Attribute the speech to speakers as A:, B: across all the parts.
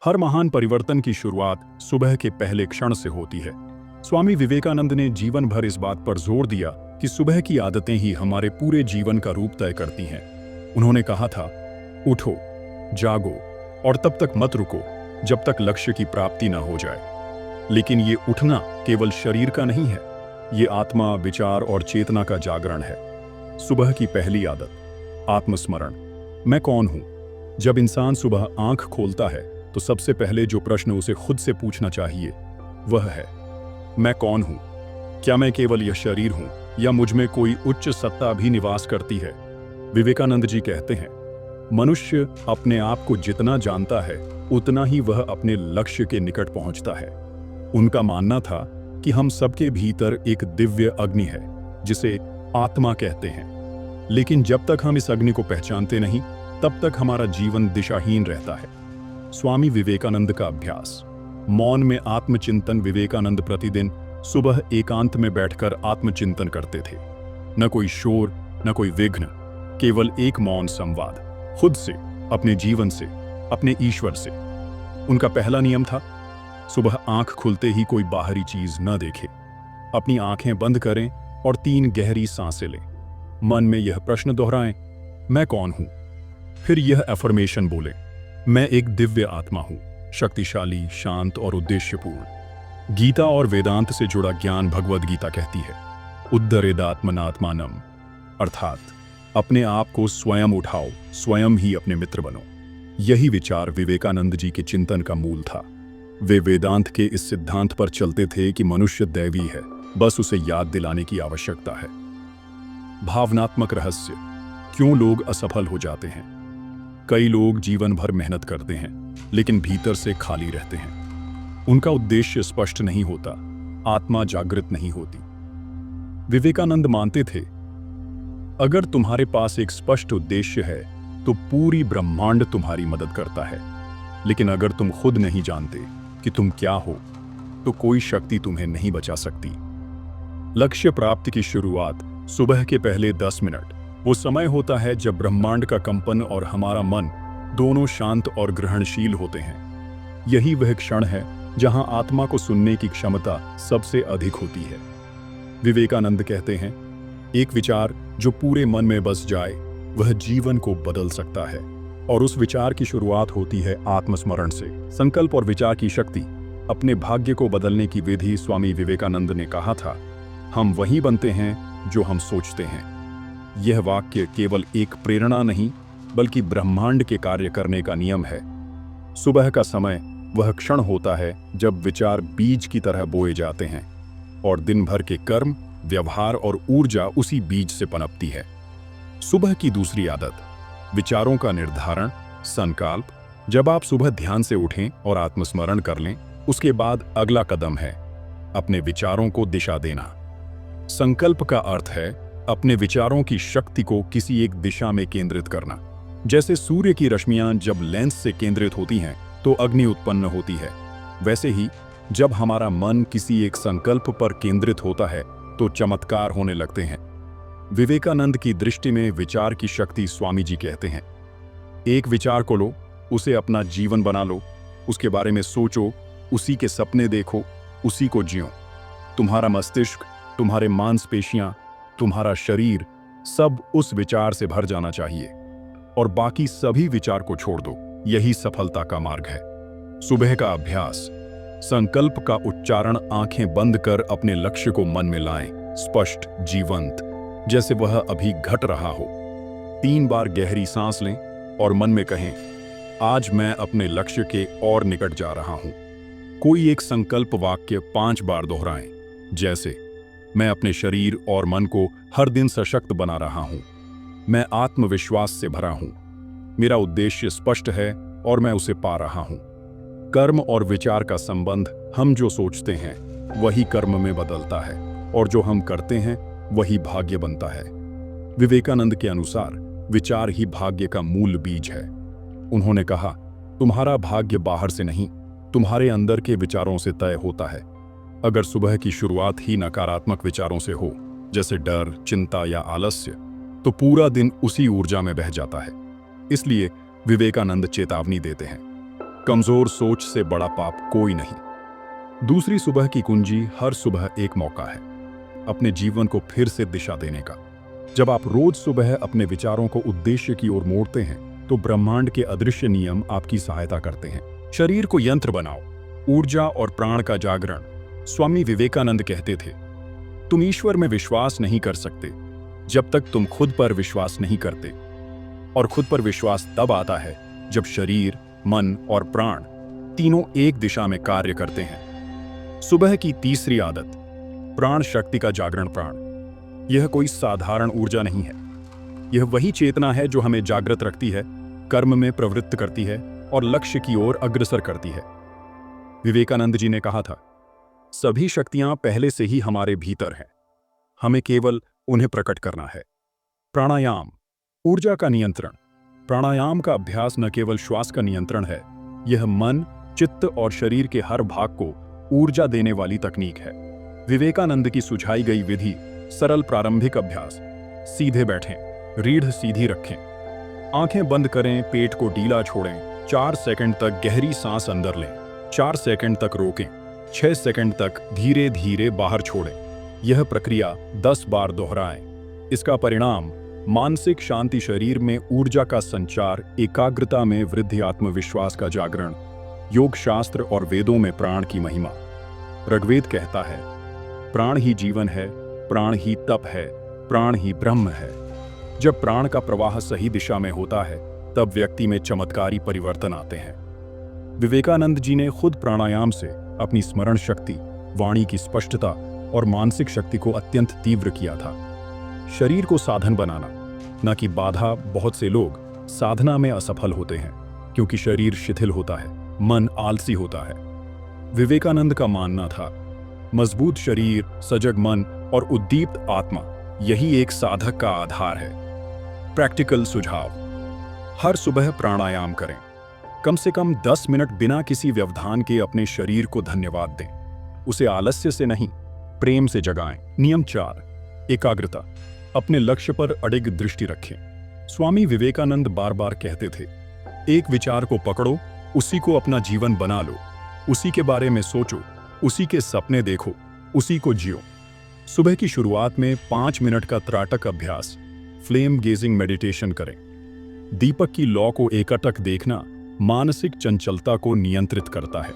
A: हर महान परिवर्तन की शुरुआत सुबह के पहले क्षण से होती है। स्वामी विवेकानंद ने जीवन भर इस बात पर जोर दिया कि सुबह की आदतें ही हमारे पूरे जीवन का रूप तय करती हैं। उन्होंने कहा था, उठो, जागो और तब तक मत रुको जब तक लक्ष्य की प्राप्ति न हो जाए। लेकिन ये उठना केवल शरीर का नहीं है, ये आत्मा, विचार और चेतना का जागरण है। सुबह की पहली आदत, आत्मस्मरण। मैं कौन हूं? जब इंसान सुबह आंख खोलता है तो सबसे पहले जो प्रश्न उसे खुद से पूछना चाहिए वह है, मैं कौन हूं? क्या मैं केवल यह शरीर हूं या मुझ में कोई उच्च सत्ता भी निवास करती है? विवेकानंद जी कहते हैं, मनुष्य अपने आप को जितना जानता है उतना ही वह अपने लक्ष्य के निकट पहुंचता है। उनका मानना था कि हम सबके भीतर एक दिव्य अग्नि है जिसे आत्मा कहते हैं, लेकिन जब तक हम इस अग्नि को पहचानते नहीं तब तक हमारा जीवन दिशाहीन रहता है। स्वामी विवेकानंद का अभ्यास, मौन में आत्मचिंतन। विवेकानंद प्रतिदिन सुबह एकांत में बैठकर आत्मचिंतन करते थे। न कोई शोर, न कोई विघ्न, केवल एक मौन संवाद खुद से, अपने जीवन से, अपने ईश्वर से। उनका पहला नियम था, सुबह आंख खुलते ही कोई बाहरी चीज न देखे। अपनी आंखें बंद करें और 3 गहरी सांसें लें। मन में यह प्रश्न दोहराएं, मैं कौन हूं? फिर यह अफर्मेशन बोले, मैं एक दिव्य आत्मा हूं, शक्तिशाली, शांत और उद्देश्यपूर्ण। गीता और वेदांत से जुड़ा ज्ञान भगवद गीता कहती है, उद्धरेदात्मनात्मानम, अर्थात अपने आप को स्वयं उठाओ, स्वयं ही अपने मित्र बनो। यही विचार विवेकानंद जी के चिंतन का मूल था। वे वेदांत के इस सिद्धांत पर चलते थे कि मनुष्य दैवी है, बस उसे याद दिलाने की आवश्यकता है। भावनात्मक रहस्य, क्यों लोग असफल हो जाते हैं? कई लोग जीवन भर मेहनत करते हैं लेकिन भीतर से खाली रहते हैं। उनका उद्देश्य स्पष्ट नहीं होता, आत्मा जागृत नहीं होती। विवेकानंद मानते थे, अगर तुम्हारे पास एक स्पष्ट उद्देश्य है तो पूरी ब्रह्मांड तुम्हारी मदद करता है। लेकिन अगर तुम खुद नहीं जानते कि तुम क्या हो तो कोई शक्ति तुम्हें नहीं बचा सकती। लक्ष्य प्राप्ति की शुरुआत सुबह के पहले 10 मिनट वो समय होता है जब ब्रह्मांड का कंपन और हमारा मन दोनों शांत और ग्रहणशील होते हैं। यही वह क्षण है जहां आत्मा को सुनने की क्षमता सबसे अधिक होती है। विवेकानंद कहते हैं, एक विचार जो पूरे मन में बस जाए वह जीवन को बदल सकता है, और उस विचार की शुरुआत होती है आत्मस्मरण से। संकल्प और विचार की शक्ति, अपने भाग्य को बदलने की विधि। स्वामी विवेकानंद ने कहा था, हम वही बनते हैं जो हम सोचते हैं। यह वाक्य केवल एक प्रेरणा नहीं बल्कि ब्रह्मांड के कार्य करने का नियम है। सुबह का समय वह क्षण होता है जब विचार बीज की तरह बोए जाते हैं और दिन भर के कर्म, व्यवहार और ऊर्जा उसी बीज से पनपती है। सुबह की दूसरी आदत, विचारों का निर्धारण, संकल्प। जब आप सुबह ध्यान से उठें और आत्मस्मरण कर लें, उसके बाद अगला कदम है अपने विचारों को दिशा देना। संकल्प का अर्थ है अपने विचारों की शक्ति को किसी एक दिशा में केंद्रित करना। जैसे सूर्य की रश्मियां जब लेंस से केंद्रित होती हैं तो अग्नि उत्पन्न होती है, वैसे ही जब हमारा मन किसी एक संकल्प पर केंद्रित होता है तो चमत्कार होने लगते हैं। विवेकानंद की दृष्टि में विचार की शक्ति, स्वामी जी कहते हैं, एक विचार को लो, उसे अपना जीवन बना लो, उसके बारे में सोचो, उसी के सपने देखो, उसी को जियो। तुम्हारा मस्तिष्क, तुम्हारे मांसपेशियां, तुम्हारा शरीर सब उस विचार से भर जाना चाहिए और बाकी सभी विचार को छोड़ दो। यही सफलता का मार्ग है। सुबह का अभ्यास, संकल्प का उच्चारण, आंखें बंद कर अपने लक्ष्य को मन में लाएं, स्पष्ट, जीवंत, जैसे वह अभी घट रहा हो। 3 बार गहरी सांस लें और मन में कहें, आज मैं अपने लक्ष्य के और निकट जा रहा हूं। कोई एक संकल्प वाक्य 5 बार दोहराएं, जैसे मैं अपने शरीर और मन को हर दिन सशक्त बना रहा हूं, मैं आत्मविश्वास से भरा हूं, मेरा उद्देश्य स्पष्ट है और मैं उसे पा रहा हूं। कर्म और विचार का संबंध, हम जो सोचते हैं वही कर्म में बदलता है और जो हम करते हैं वही भाग्य बनता है। विवेकानंद के अनुसार विचार ही भाग्य का मूल बीज है। उन्होंने कहा, तुम्हारा भाग्य बाहर से नहीं, तुम्हारे अंदर के विचारों से तय होता है। अगर सुबह की शुरुआत ही नकारात्मक विचारों से हो, जैसे डर, चिंता या आलस्य, तो पूरा दिन उसी ऊर्जा में बह जाता है। इसलिए विवेकानंद चेतावनी देते हैं, कमजोर सोच से बड़ा पाप कोई नहीं। दूसरी सुबह की कुंजी हर सुबह एक मौका है अपने जीवन को फिर से दिशा देने का। जब आप रोज सुबह अपने विचारों को उद्देश्य की ओर मोड़ते हैं तो ब्रह्मांड के अदृश्य नियम आपकी सहायता करते हैं। शरीर को यंत्र बनाओ, ऊर्जा और प्राण का जागरण। स्वामी विवेकानंद कहते थे, तुम ईश्वर में विश्वास नहीं कर सकते जब तक तुम खुद पर विश्वास नहीं करते, और खुद पर विश्वास तब आता है जब शरीर, मन और प्राण तीनों एक दिशा में कार्य करते हैं। सुबह की तीसरी आदत, प्राण शक्ति का जागरण। प्राण यह कोई साधारण ऊर्जा नहीं है, यह वही चेतना है जो हमें जागृत रखती है, कर्म में प्रवृत्त करती है और लक्ष्य की ओर अग्रसर करती है। विवेकानंद जी ने कहा था, सभी शक्तियां पहले से ही हमारे भीतर हैं, हमें केवल उन्हें प्रकट करना है। प्राणायाम, ऊर्जा का नियंत्रण। प्राणायाम का अभ्यास न केवल श्वास का नियंत्रण है, यह मन, चित्त और शरीर के हर भाग को ऊर्जा देने वाली तकनीक है। विवेकानंद की सुझाई गई विधि, सरल प्रारंभिक अभ्यास। सीधे बैठें, रीढ़ सीधी रखें, आंखें बंद करें, पेट को ढीला छोड़ें, 4 सेकंड तक गहरी सांस अंदर लें, 4 सेकंड तक रोकें, 6 सेकंड तक धीरे धीरे बाहर छोड़ें। यह प्रक्रिया 10 बार दोहराएं। इसका परिणाम मानसिक शांति, शरीर में ऊर्जा का संचार, एकाग्रता में वृद्धि, आत्मविश्वास का जागरण। योग शास्त्र और वेदों में प्राण की महिमा। ऋग्वेद कहता है, प्राण ही जीवन है, प्राण ही तप है, प्राण ही ब्रह्म है। जब प्राण का प्रवाह सही दिशा में होता है तब व्यक्ति में चमत्कारी परिवर्तन आते हैं। विवेकानंद जी ने खुद प्राणायाम से अपनी स्मरण शक्ति, वाणी की स्पष्टता और मानसिक शक्ति को अत्यंत तीव्र किया था। शरीर को साधन बनाना, न कि बाधा। बहुत से लोग साधना में असफल होते हैं क्योंकि शरीर शिथिल होता है, मन आलसी होता है। विवेकानंद का मानना था, मजबूत शरीर, सजग मन और उद्दीप्त आत्मा, यही एक साधक का आधार है। प्रैक्टिकल सुझाव, हर सुबह प्राणायाम करें, कम से कम 10 मिनट बिना किसी व्यवधान के अपने शरीर को धन्यवाद दें। उसे आलस्य से नहीं, प्रेम से जगाएं। नियम 4, एकाग्रता, अपने लक्ष्य पर अडिग दृष्टि रखें। स्वामी विवेकानंद बार बार कहते थे, एक विचार को पकड़ो, उसी को अपना जीवन बना लो, उसी के बारे में सोचो, उसी के सपने देखो, उसी को जियो। सुबह की शुरुआत में 5 मिनट का त्राटक अभ्यास, फ्लेम गेजिंग मेडिटेशन करें। दीपक की लौ को एकटक देखना मानसिक चंचलता को नियंत्रित करता है।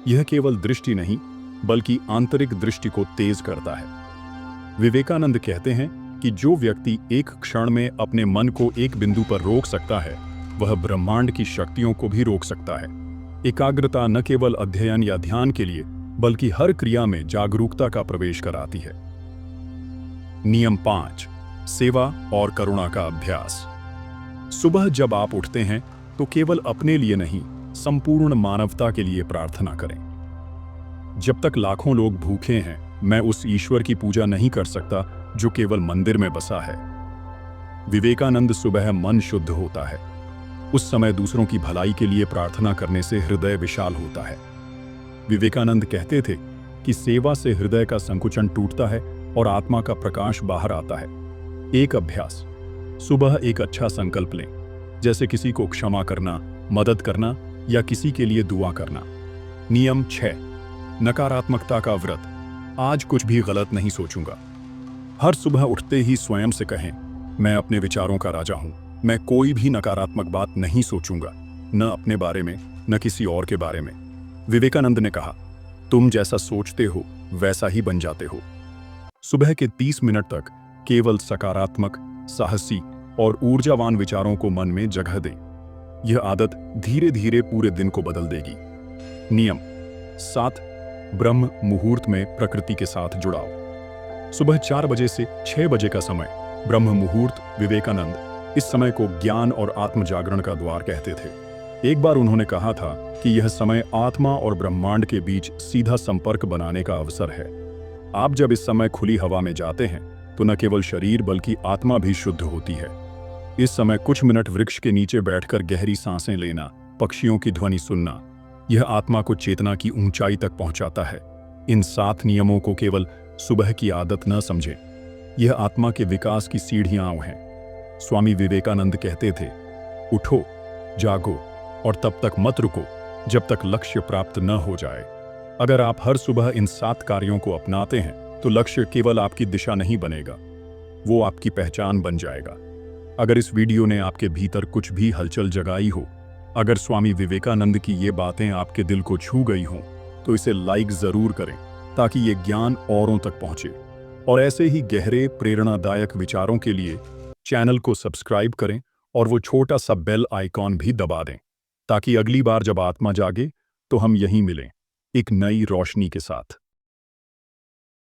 A: यह केवल दृष्टि नहीं बल्कि आंतरिक दृष्टि को तेज करता है। विवेकानंद कहते हैं कि जो व्यक्ति एक क्षण में अपने मन को एक बिंदु पर रोक सकता है, वह ब्रह्मांड की शक्तियों को भी रोक सकता है। एकाग्रता न केवल अध्ययन या ध्यान के लिए बल्कि हर क्रिया में जागरूकता का प्रवेश कराती है। नियम 5, सेवा और करुणा का अभ्यास। सुबह जब आप उठते हैं तो केवल अपने लिए नहीं, संपूर्ण मानवता के लिए प्रार्थना करें। जब तक लाखों लोग भूखे हैं, मैं उस ईश्वर की पूजा नहीं कर सकता जो केवल मंदिर में बसा है। विवेकानंद सुबह मन शुद्ध होता है, उस समय दूसरों की भलाई के लिए प्रार्थना करने से हृदय विशाल होता है। विवेकानंद कहते थे कि सेवा से हृदय का संकुचन टूटता है और आत्मा का प्रकाश बाहर आता है। एक अभ्यास, सुबह एक अच्छा संकल्प लें, जैसे किसी को क्षमा करना, मदद करना या किसी के लिए दुआ करना। नियम 6, नकारात्मकता का व्रत। आज कुछ भी गलत नहीं सोचूंगा। हर सुबह उठते ही स्वयं से कहें, मैं अपने विचारों का राजा हूं, मैं कोई भी नकारात्मक बात नहीं सोचूंगा, न अपने बारे में न किसी और के बारे में। विवेकानंद ने कहा, तुम जैसा सोचते हो वैसा ही बन जाते हो। सुबह के 30 मिनट तक केवल सकारात्मक, साहसी और ऊर्जावान विचारों को मन में जगह दें। यह आदत धीरे धीरे पूरे दिन को बदल देगी। नियम 7, ब्रह्म मुहूर्त में प्रकृति के साथ जुड़ाव। सुबह 4 बजे से 6 बजे का समय, ब्रह्म मुहूर्त। विवेकानंद इस समय को ज्ञान और आत्म जागरण का द्वार कहते थे। एक बार उन्होंने कहा था कि यह समय आत्मा और ब्रह्मांड के बीच सीधा संपर्क बनाने का अवसर है। आप जब इस समय खुली हवा में जाते हैं तो न केवल शरीर बल्कि आत्मा भी शुद्ध होती है। इस समय कुछ मिनट वृक्ष के नीचे बैठकर गहरी सांसें लेना, पक्षियों की ध्वनि सुनना, यह आत्मा को चेतना की ऊंचाई तक पहुंचाता है। इन 7 नियमों को केवल सुबह की आदत न समझें, यह आत्मा के विकास की सीढ़ियां हैं। स्वामी विवेकानंद कहते थे, उठो, जागो और तब तक मत रुको जब तक लक्ष्य प्राप्त न हो जाए। अगर आप हर सुबह इन 7 कार्यों को अपनाते हैं तो लक्ष्य केवल आपकी दिशा नहीं बनेगा, वो आपकी पहचान बन जाएगा। अगर इस वीडियो ने आपके भीतर कुछ भी हलचल जगाई हो, अगर स्वामी विवेकानंद की ये बातें आपके दिल को छू गई हों, तो इसे लाइक ज़रूर करें ताकि ये ज्ञान औरों तक पहुंचे। और ऐसे ही गहरे प्रेरणादायक विचारों के लिए चैनल को सब्सक्राइब करें और वो छोटा सा बेल आइकॉन भी दबा दें, ताकि अगली बार जब आत्मा जागे तो हम यहीं मिलें, एक नई रोशनी के साथ।